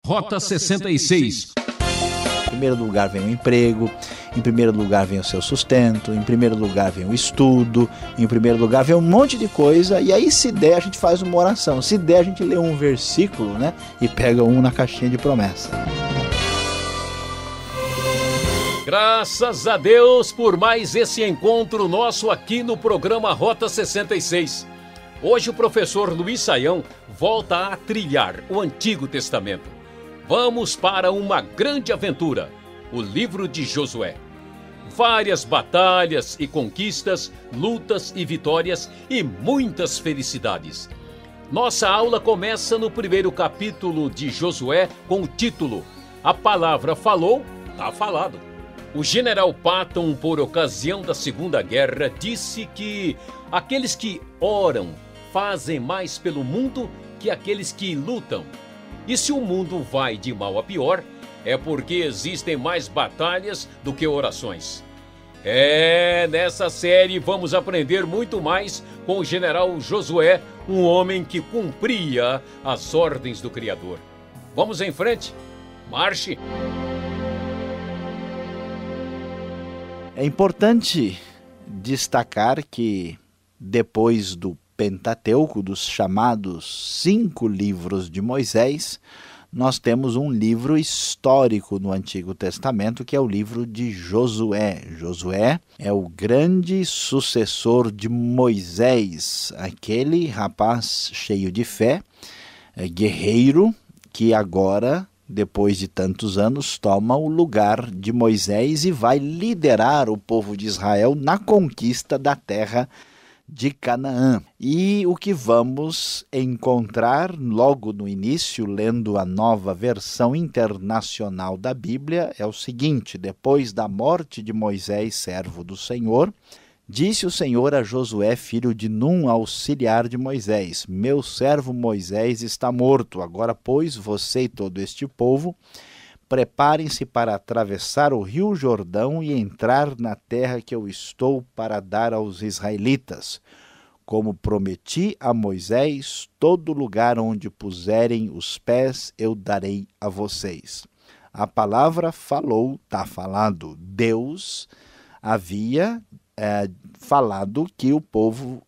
Rota 66. Em primeiro lugar vem o emprego, em primeiro lugar vem o seu sustento, em primeiro lugar vem o estudo, em primeiro lugar vem um monte de coisa, e aí se der a gente faz uma oração, se der a gente lê um versículo, né, e pega um na caixinha de promessa. Graças a Deus por mais esse encontro nosso aqui no programa Rota 66. Hoje o professor Luiz Saião volta a trilhar o Antigo Testamento. Vamos para uma grande aventura, o livro de Josué. Várias batalhas e conquistas, lutas e vitórias e muitas felicidades. Nossa aula começa no primeiro capítulo de Josué com o título A Palavra Falou, Tá Falado. O general Patton, por ocasião da Segunda Guerra, disse que aqueles que oram fazem mais pelo mundo que aqueles que lutam. E se o mundo vai de mal a pior, é porque existem mais batalhas do que orações. Nessa série vamos aprender muito mais com o general Josué, um homem que cumpria as ordens do Criador. Vamos em frente? Marche! É importante destacar que depois do Pentateuco, dos chamados 5 livros de Moisés, nós temos um livro histórico no Antigo Testamento, que é o livro de Josué. Josué é o grande sucessor de Moisés, aquele rapaz cheio de fé, guerreiro, que agora, depois de tantos anos, toma o lugar de Moisés e vai liderar o povo de Israel na conquista da terra de Canaã. E o que vamos encontrar logo no início, lendo a Nova Versão Internacional da Bíblia, é o seguinte: depois da morte de Moisés, servo do Senhor, disse o Senhor a Josué, filho de Num, auxiliar de Moisés: meu servo Moisés está morto. Agora, pois, você e todo este povo, preparem-se para atravessar o rio Jordão e entrar na terra que eu estou para dar aos israelitas. Como prometi a Moisés, todo lugar onde puserem os pés eu darei a vocês. A palavra falou, tá falado. Deus havia falado que o povo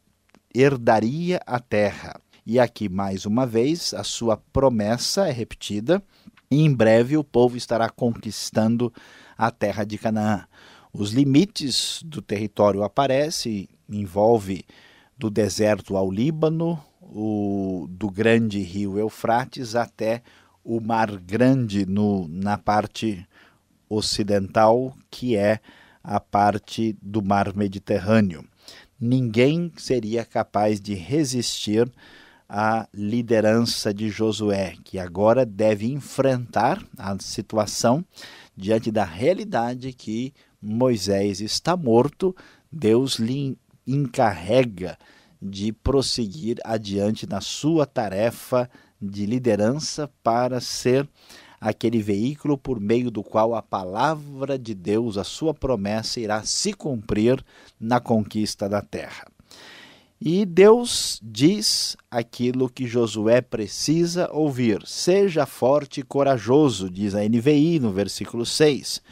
herdaria a terra. E aqui, mais uma vez, a sua promessa é repetida. E em breve o povo estará conquistando a terra de Canaã. Os limites do território aparecem, envolve do deserto ao Líbano, do grande rio Eufrates até o Mar Grande na parte ocidental, que é a parte do Mar Mediterrâneo. Ninguém seria capaz de resistir a liderança de Josué, que agora deve enfrentar a situação diante da realidade que Moisés está morto. Deus lhe encarrega de prosseguir adiante na sua tarefa de liderança para ser aquele veículo por meio do qual a palavra de Deus, a sua promessa, irá se cumprir na conquista da terra. E Deus diz aquilo que Josué precisa ouvir. Seja forte e corajoso, diz a NVI no versículo 6,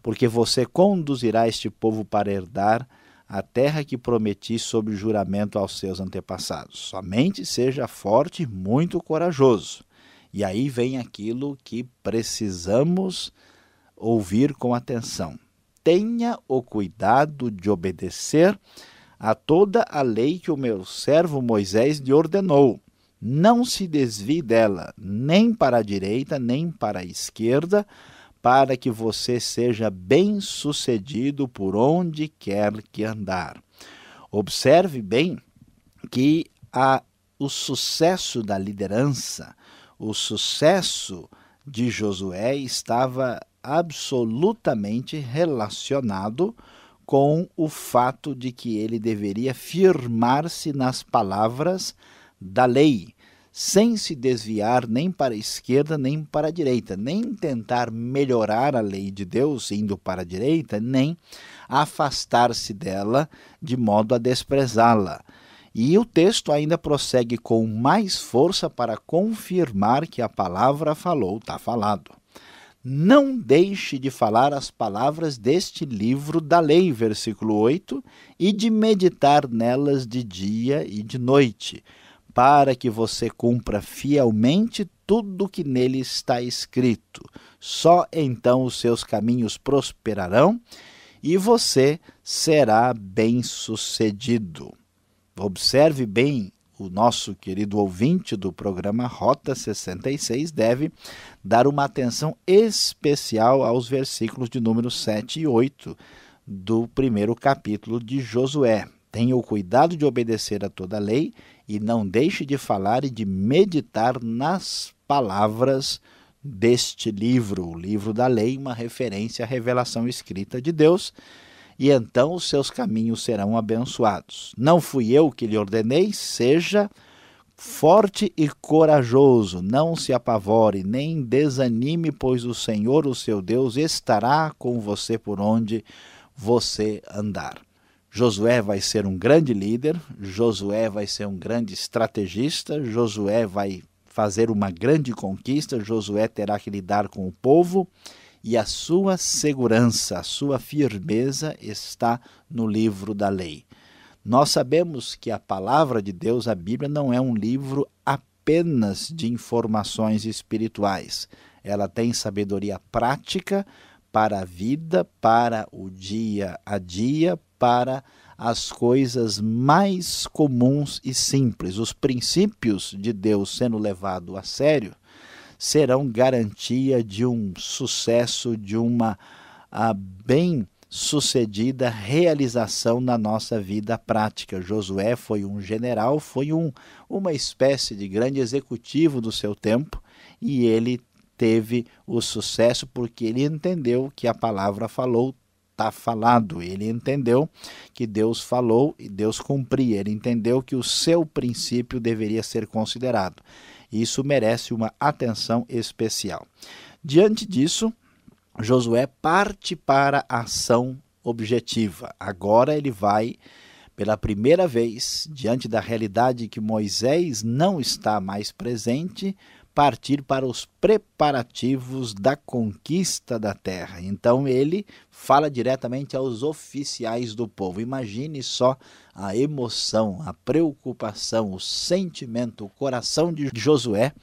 porque você conduzirá este povo para herdar a terra que prometi sob juramento aos seus antepassados. Somente seja forte e muito corajoso. E aí vem aquilo que precisamos ouvir com atenção. Tenha o cuidado de obedecer a toda a lei que o meu servo Moisés lhe ordenou. Não se desvie dela, nem para a direita, nem para a esquerda, para que você seja bem-sucedido por onde quer que andar. Observe bem que o sucesso da liderança, o sucesso de Josué estava absolutamente relacionado com o fato de que ele deveria firmar-se nas palavras da lei, sem se desviar nem para a esquerda nem para a direita, nem tentar melhorar a lei de Deus indo para a direita, nem afastar-se dela de modo a desprezá-la. E o texto ainda prossegue com mais força para confirmar que a palavra falou, está falado. Não deixe de falar as palavras deste livro da lei, versículo 8, e de meditar nelas de dia e de noite, para que você cumpra fielmente tudo o que nele está escrito. Só então os seus caminhos prosperarão e você será bem-sucedido. Observe bem, o nosso querido ouvinte do programa Rota 66 deve dar uma atenção especial aos versículos de número 7 e 8 do primeiro capítulo de Josué. Tenha o cuidado de obedecer a toda a lei e não deixe de falar e de meditar nas palavras deste livro, o livro da lei, uma referência à revelação escrita de Deus, e então os seus caminhos serão abençoados. Não fui eu que lhe ordenei, seja forte e corajoso, não se apavore, nem desanime, pois o Senhor, o seu Deus, estará com você por onde você andar. Josué vai ser um grande líder, Josué vai ser um grande estrategista, Josué vai fazer uma grande conquista, Josué terá que lidar com o povo, e a sua segurança, a sua firmeza está no livro da lei. Nós sabemos que a palavra de Deus, a Bíblia, não é um livro apenas de informações espirituais. Ela tem sabedoria prática para a vida, para o dia a dia, para as coisas mais comuns e simples. Os princípios de Deus sendo levados a sério serão garantia de um sucesso, de uma bem-sucedida realização na nossa vida prática. Josué foi um general, foi uma espécie de grande executivo do seu tempo, e ele teve o sucesso porque ele entendeu que a palavra falou, está falado. Ele entendeu que Deus falou e Deus cumpria. Ele entendeu que o seu princípio deveria ser considerado. Isso merece uma atenção especial. Diante disso, Josué parte para a ação objetiva. Agora ele vai, pela primeira vez, diante da realidade que Moisés não está mais presente, partir para os preparativos da conquista da terra. Então ele fala diretamente aos oficiais do povo. Imagine só a emoção, a preocupação, o sentimento, o coração de Josué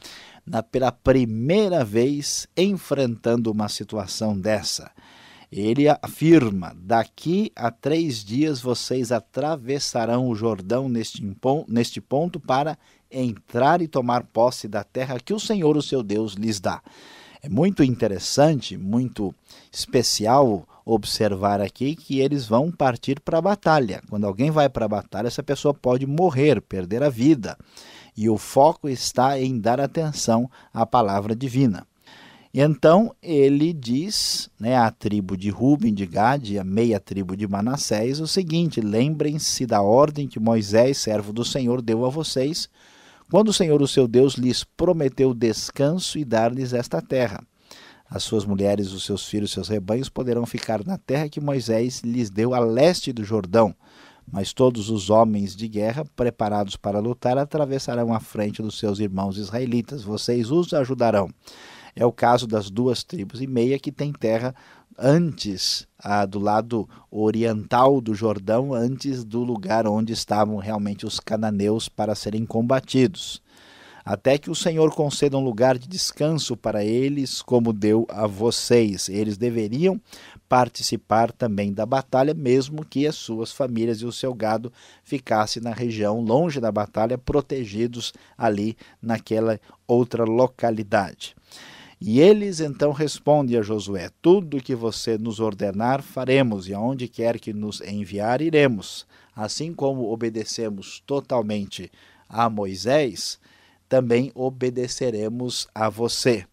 pela primeira vez enfrentando uma situação dessa. Ele afirma: daqui a 3 dias vocês atravessarão o Jordão neste ponto para entrar e tomar posse da terra que o Senhor, o seu Deus, lhes dá. É muito interessante, muito especial observar aqui que eles vão partir para a batalha. Quando alguém vai para a batalha, essa pessoa pode morrer, perder a vida. E o foco está em dar atenção à palavra divina. E então ele diz, à tribo de Ruben, de Gade, e a meia tribo de Manassés, o seguinte: lembrem-se da ordem que Moisés, servo do Senhor, deu a vocês, quando o Senhor, o seu Deus, lhes prometeu descanso e dar-lhes esta terra. As suas mulheres, os seus filhos, os seus rebanhos poderão ficar na terra que Moisés lhes deu a leste do Jordão, mas todos os homens de guerra, preparados para lutar, atravessarão a frente dos seus irmãos israelitas. Vocês os ajudarão. É o caso das 2 tribos e meia que têm terra antes, do lado oriental do Jordão, antes do lugar onde estavam realmente os cananeus para serem combatidos. Até que o Senhor conceda um lugar de descanso para eles, como deu a vocês. Eles deveriam participar também da batalha, mesmo que as suas famílias e o seu gado ficassem na região longe da batalha, protegidos ali naquela outra localidade. E eles então respondem a Josué: tudo que você nos ordenar faremos, e aonde quer que nos enviar iremos. Assim como obedecemos totalmente a Moisés, também obedeceremos a você.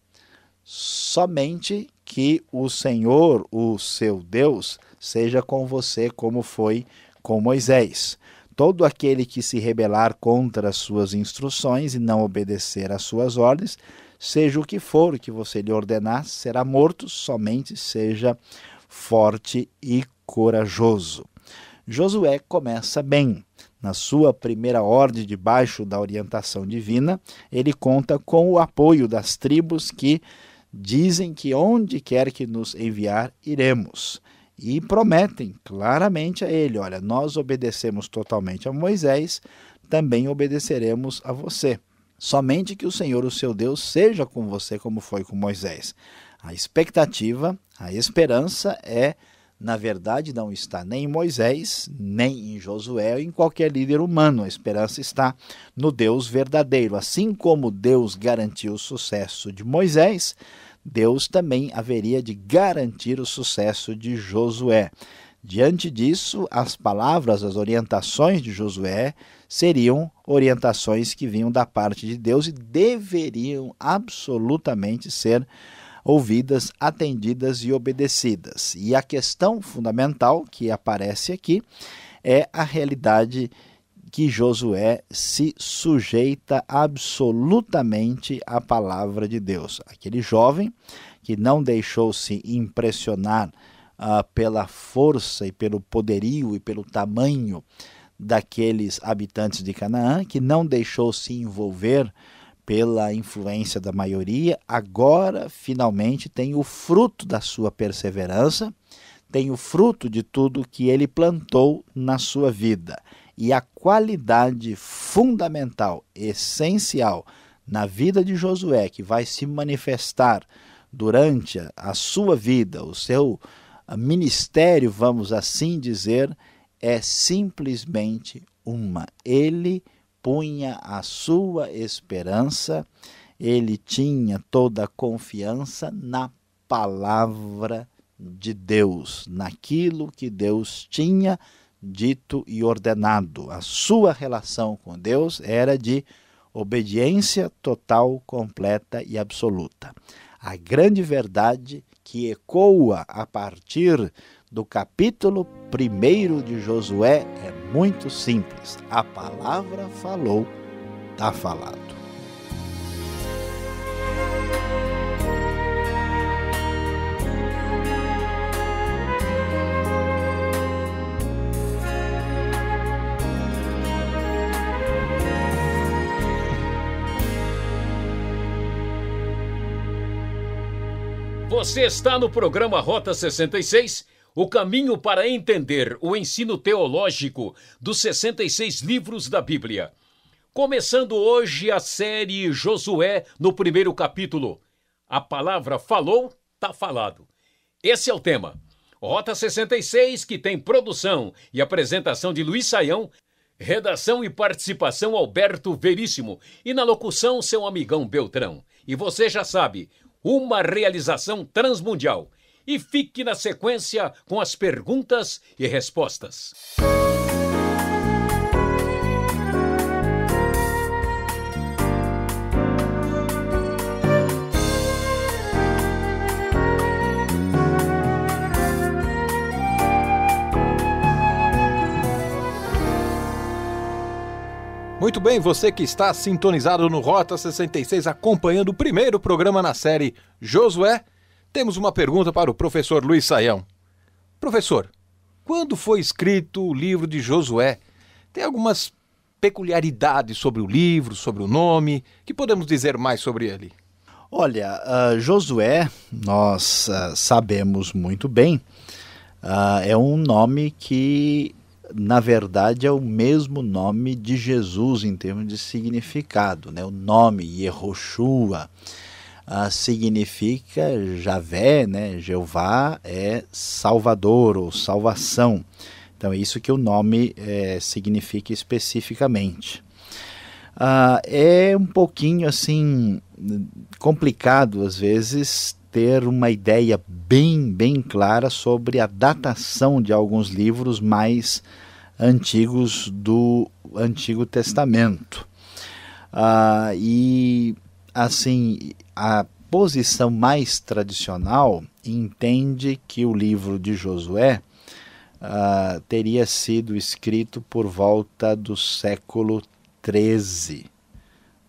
Somente que o Senhor, o seu Deus, seja com você como foi com Moisés. Todo aquele que se rebelar contra as suas instruções e não obedecer às suas ordens, seja o que for que você lhe ordenar, será morto. Somente seja forte e corajoso. Josué começa bem. na sua primeira ordem debaixo da orientação divina, ele conta com o apoio das tribos que dizem que onde quer que nos enviar, iremos. E prometem claramente a ele, olha, nós obedecemos totalmente a Moisés, também obedeceremos a você. Somente que o Senhor, o seu Deus, seja com você como foi com Moisés. A expectativa, a esperança na verdade, não está nem em Moisés, nem em Josué, ou em qualquer líder humano. A esperança está no Deus verdadeiro. Assim como Deus garantiu o sucesso de Moisés, Deus também haveria de garantir o sucesso de Josué. Diante disso, as palavras, as orientações de Josué seriam orientações que vinham da parte de Deus e deveriam absolutamente ser ouvidas, atendidas e obedecidas. E a questão fundamental que aparece aqui é a realidade que Josué se sujeita absolutamente à palavra de Deus. Aquele jovem que não deixou-se impressionar pela força e pelo poderio e pelo tamanho daqueles habitantes de Canaã, que não deixou-se envolver pela influência da maioria, agora finalmente tem o fruto da sua perseverança, tem o fruto de tudo que ele plantou na sua vida. E a qualidade fundamental, essencial na vida de Josué, que vai se manifestar durante a sua vida, o seu ministério, vamos assim dizer, é simplesmente uma. Ele punha a sua esperança, ele tinha toda a confiança na palavra de Deus, naquilo que Deus tinha dito e ordenado. A sua relação com Deus era de obediência total, completa e absoluta. A grande verdade que ecoa a partir do capítulo 1 de Josué é muito simples. A palavra falou, está falado. Você está no programa Rota 66, o caminho para entender o ensino teológico dos 66 livros da Bíblia. Começando hoje a série Josué no primeiro capítulo. A palavra falou, tá falado. Esse é o tema. Rota 66, que tem produção e apresentação de Luiz Saião, redação e participação Alberto Veríssimo e na locução seu amigão Beltrão. E você já sabe, uma realização transmundial. E fique na sequência com as perguntas e respostas. Muito bem, você que está sintonizado no Rota 66, acompanhando o primeiro programa na série Josué, temos uma pergunta para o professor Luiz Saião. Professor, quando foi escrito o livro de Josué? Tem algumas peculiaridades sobre o livro, sobre o nome, que podemos dizer mais sobre ele? Olha, Josué, nós sabemos muito bem, é um nome que, na verdade, é o mesmo nome de Jesus em termos de significado, né? O nome Yehoshua significa Javé, né? Jeová é Salvador ou salvação. Então é isso que o nome significa especificamente. É um pouquinho assim complicado às vezes ter uma ideia bem clara sobre a datação de alguns livros mais antigos do Antigo Testamento. E assim, a posição mais tradicional entende que o livro de Josué teria sido escrito por volta do século 13,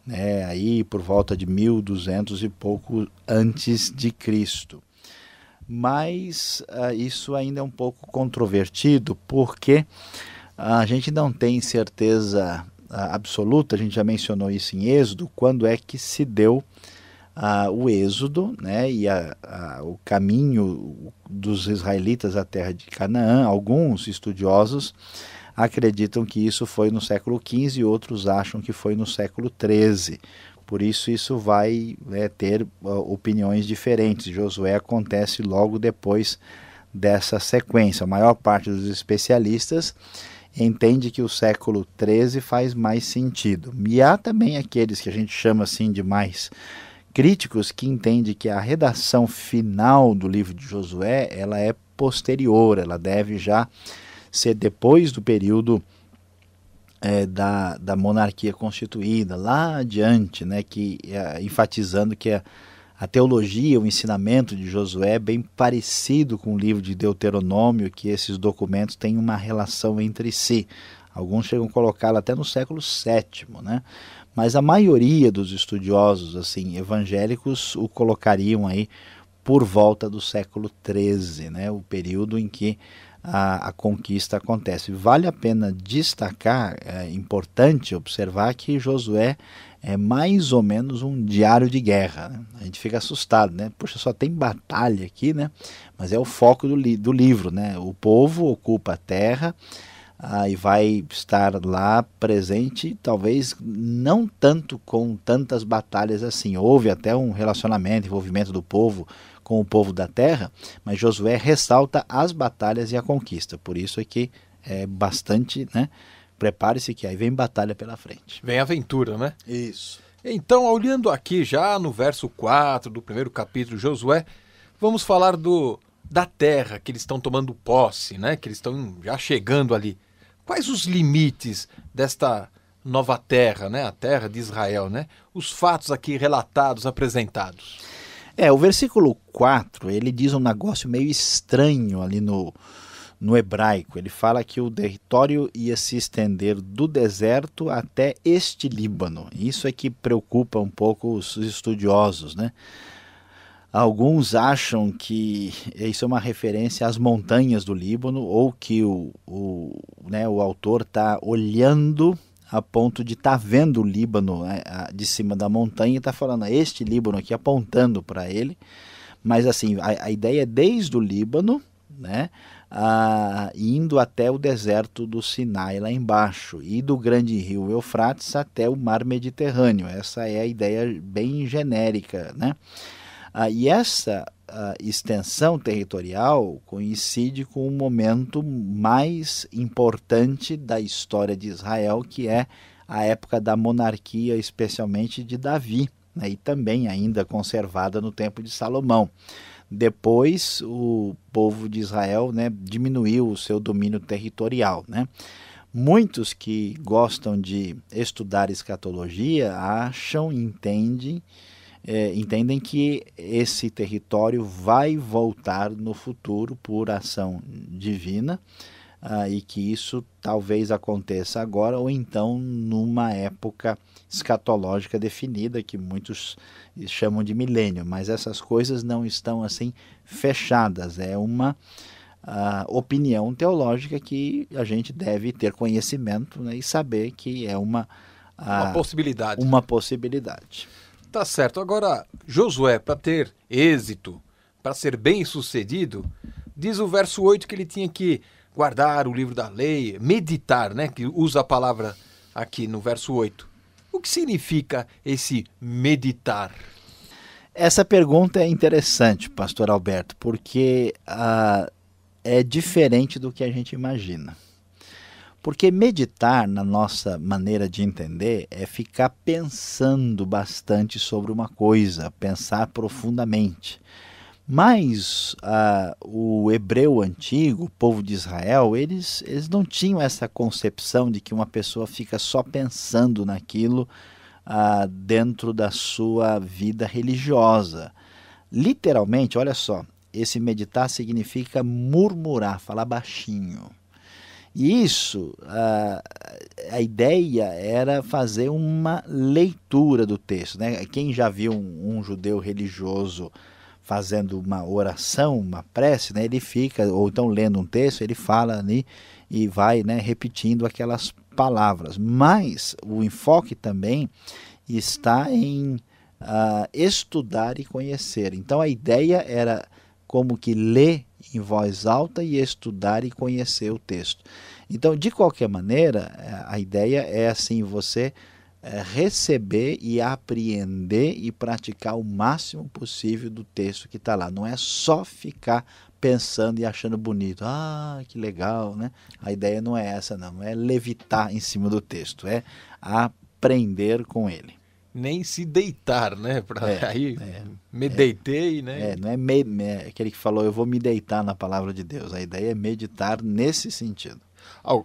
né? Aí por volta de 1200 e pouco antes de Cristo. Mas isso ainda é um pouco controvertido, porque A gente não tem certeza absoluta, a gente já mencionou isso em Êxodo, quando é que se deu o êxodo, né, e o caminho dos israelitas à terra de Canaã. Alguns estudiosos acreditam que isso foi no século XV e outros acham que foi no século XIII. Por isso vai ter opiniões diferentes. Josué acontece logo depois dessa sequência. A maior parte dos especialistas entende que o século XIII faz mais sentido. E há também aqueles que a gente chama assim de mais críticos, que entendem que a redação final do livro de Josué ela é posterior, ela deve já ser depois do período da monarquia constituída, lá adiante, né, enfatizando que a teologia, o ensinamento de Josué é bem parecido com o livro de Deuteronômio, que esses documentos têm uma relação entre si. Alguns chegam a colocá-lo até no século VII, né? Mas a maioria dos estudiosos assim, evangélicos o colocariam aí por volta do século XIII, né? O período em que a conquista acontece. Vale a pena destacar, é importante observar que Josué é mais ou menos um diário de guerra, né? A gente fica assustado, né? Puxa, só tem batalha aqui, né? Mas é o foco do livro, né? O povo ocupa a terra e vai estar lá presente, talvez não tanto com tantas batalhas assim. Houve até um relacionamento, envolvimento do povo com o povo da terra, mas Josué ressalta as batalhas e a conquista. Por isso é que é bastante, né? Prepare-se que aí vem batalha pela frente. Vem aventura, né? Isso. Então, olhando aqui já no verso 4 do primeiro capítulo de Josué, vamos falar da terra que eles estão tomando posse, né? Que eles estão já chegando ali. Quais os limites desta nova terra, né? A terra de Israel, né? Os fatos aqui relatados, apresentados. O versículo 4, ele diz um negócio meio estranho ali no hebraico. Ele fala que o território ia se estender do deserto até este Líbano. Isso é que preocupa um pouco os estudiosos, né? Alguns acham que isso é uma referência às montanhas do Líbano, ou que o autor está olhando a ponto de estar vendo o Líbano, né, de cima da montanha, e está falando este Líbano aqui, apontando para ele. Mas assim, a ideia é desde o Líbano, né, indo até o deserto do Sinai lá embaixo, e do grande rio Eufrates até o mar Mediterrâneo. Essa é a ideia bem genérica, né? E essa extensão territorial coincide com o momento mais importante da história de Israel, que é a época da monarquia, especialmente de Davi, né, e também ainda conservada no tempo de Salomão. Depois, o povo de Israel, né, diminuiu o seu domínio territorial, né? Muitos que gostam de estudar escatologia entendem que esse território vai voltar no futuro por ação divina, e que isso talvez aconteça agora ou então numa época escatológica definida, que muitos chamam de milênio, mas essas coisas não estão assim fechadas. É uma opinião teológica que a gente deve ter conhecimento, né, e saber que é uma possibilidade. Uma possibilidade. Tá certo. Agora, Josué, para ter êxito, para ser bem sucedido, diz o verso 8 que ele tinha que guardar o livro da lei, meditar, né? Que usa a palavra aqui no verso 8. O que significa esse meditar? Essa pergunta é interessante, pastor Alberto, porque é diferente do que a gente imagina. Porque meditar, na nossa maneira de entender, é ficar pensando bastante sobre uma coisa, pensar profundamente. Mas o hebreu antigo, o povo de Israel, eles não tinham essa concepção de que uma pessoa fica só pensando naquilo dentro da sua vida religiosa. Literalmente, olha só, esse meditar significa murmurar, falar baixinho. E isso, a ideia era fazer uma leitura do texto, né? Quem já viu um judeu religioso fazendo uma oração, uma prece, né, ele fica, ou então lendo um texto, ele fala ali e vai, né, repetindo aquelas palavras. Mas o enfoque também está em estudar e conhecer. Então a ideia era como que ler em voz alta e estudar e conhecer o texto. Então, de qualquer maneira, a ideia é assim, você receber e apreender e praticar o máximo possível do texto que está lá. Não é só ficar pensando e achando bonito. Ah, que legal, né? A ideia não é essa, não é levitar em cima do texto, é aprender com ele. Nem se deitar, né? Me deitei, né? Não é aquele que falou, eu vou me deitar na palavra de Deus. A ideia é meditar nesse sentido.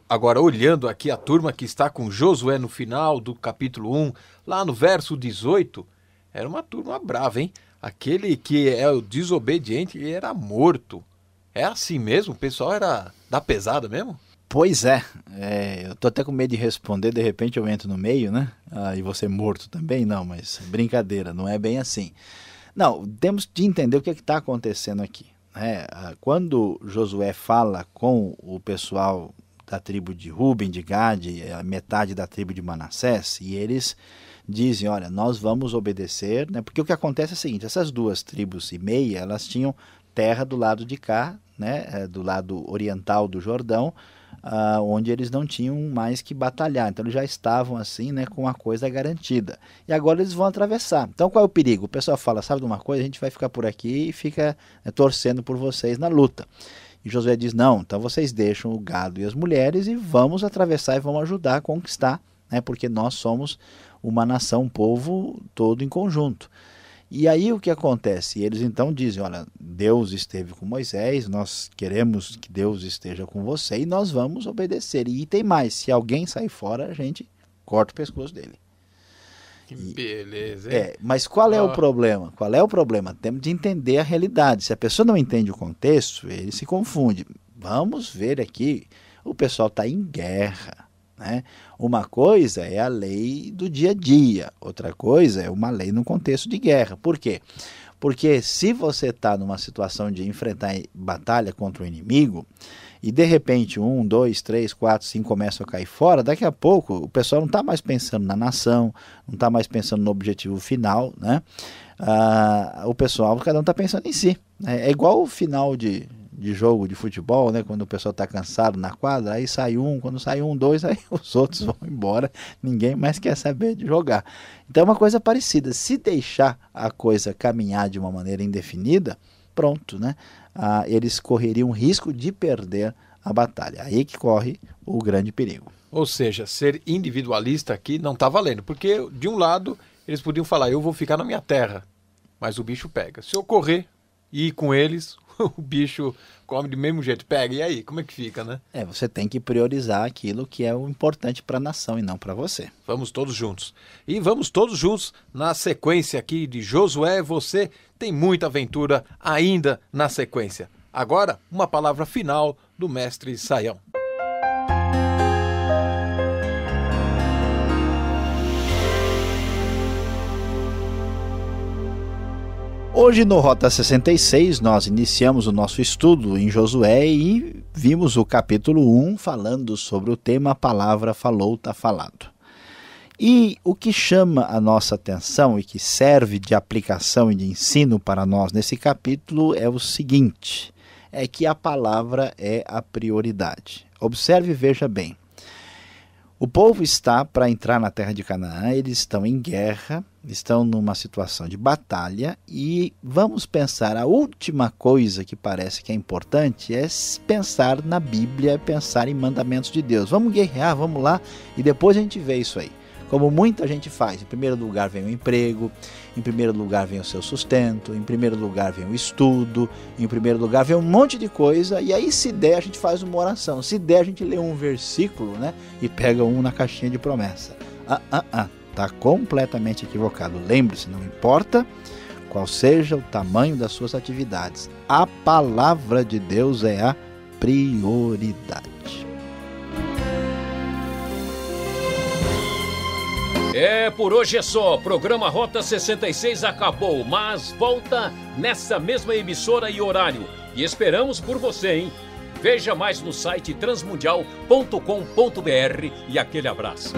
Agora, olhando aqui a turma que está com Josué no final do capítulo 1, lá no verso 18, era uma turma brava, hein? Aquele que é o desobediente, ele era morto. É assim mesmo? O pessoal era da pesada mesmo? Pois é, eu tô até com medo de responder, de repente eu entro no meio, né? E você morto também? Não, mas brincadeira, não é bem assim. Não, temos de entender o que está acontecendo aqui. Né? Quando Josué fala com o pessoal da tribo de Ruben, de Gade, a metade da tribo de Manassés, e eles dizem, olha, nós vamos obedecer, né? Porque o que acontece é o seguinte, essas duas tribos e meia, elas tinham terra do lado de cá, né? Do lado oriental do Jordão, onde eles não tinham mais que batalhar, então eles já estavam assim, né, com a coisa garantida, e agora eles vão atravessar. Então qual é o perigo? O pessoal fala, sabe de uma coisa, a gente vai ficar por aqui e fica torcendo por vocês na luta. E Josué diz, não, então vocês deixam o gado e as mulheres e vamos atravessar e vamos ajudar a conquistar, né, porque nós somos uma nação, um povo todo em conjunto. E aí o que acontece? Eles então dizem, olha, Deus esteve com Moisés, nós queremos que Deus esteja com você e nós vamos obedecer. E tem mais, se alguém sair fora, a gente corta o pescoço dele. Que beleza, hein? Mas qual é o problema? Qual é o problema? Temos de entender a realidade. Se a pessoa não entende o contexto, ele se confunde. Vamos ver aqui, o pessoal está em guerra. Né? Uma coisa é a lei do dia a dia, outra coisa é uma lei no contexto de guerra. Por quê? Porque se você está numa situação de enfrentar batalha contra o inimigo e de repente 1, 2, 3, 4, 5 começam a cair fora, daqui a pouco o pessoal não está mais pensando na nação, não está mais pensando no objetivo final, né? O pessoal, cada um está pensando em si. É igual o final de jogo de futebol, né? Quando o pessoal está cansado na quadra, aí sai um, quando sai um, dois, aí os outros vão embora, ninguém mais quer saber de jogar. Então é uma coisa parecida, se deixar a coisa caminhar de uma maneira indefinida, pronto, né? Eles correriam risco de perder a batalha, aí que corre o grande perigo. Ou seja, ser individualista aqui não está valendo, porque de um lado eles podiam falar, eu vou ficar na minha terra, mas o bicho pega. Se eu correr e ir com eles, o bicho come do mesmo jeito, pega, e aí, como é que fica, né? Você tem que priorizar aquilo que é o importante para a nação e não para você. Vamos todos juntos. E vamos todos juntos na sequência aqui de Josué, você tem muita aventura ainda na sequência. Agora, uma palavra final do mestre Saião. Hoje no Rota 66 nós iniciamos o nosso estudo em Josué e vimos o capítulo 1 falando sobre o tema A Palavra Falou, Tá Falado. E o que chama a nossa atenção e que serve de aplicação e de ensino para nós nesse capítulo é o seguinte, é que a palavra é a prioridade. Observe e veja bem. O povo está para entrar na terra de Canaã, eles estão em guerra, estão numa situação de batalha e vamos pensar, a última coisa que parece que é importante é pensar na Bíblia, pensar em mandamentos de Deus. Vamos guerrear, vamos lá e depois a gente vê isso aí. Como muita gente faz, em primeiro lugar vem o emprego, em primeiro lugar vem o seu sustento, em primeiro lugar vem o estudo, em primeiro lugar vem um monte de coisa, e aí se der a gente faz uma oração, se der a gente lê um versículo, né, e pega um na caixinha de promessa. Tá completamente equivocado. Lembre-se, não importa qual seja o tamanho das suas atividades, a palavra de Deus é a prioridade. Por hoje é só. Programa Rota 66 acabou, mas volta nessa mesma emissora e horário. E esperamos por você, hein? Veja mais no site transmundial.com.br e aquele abraço.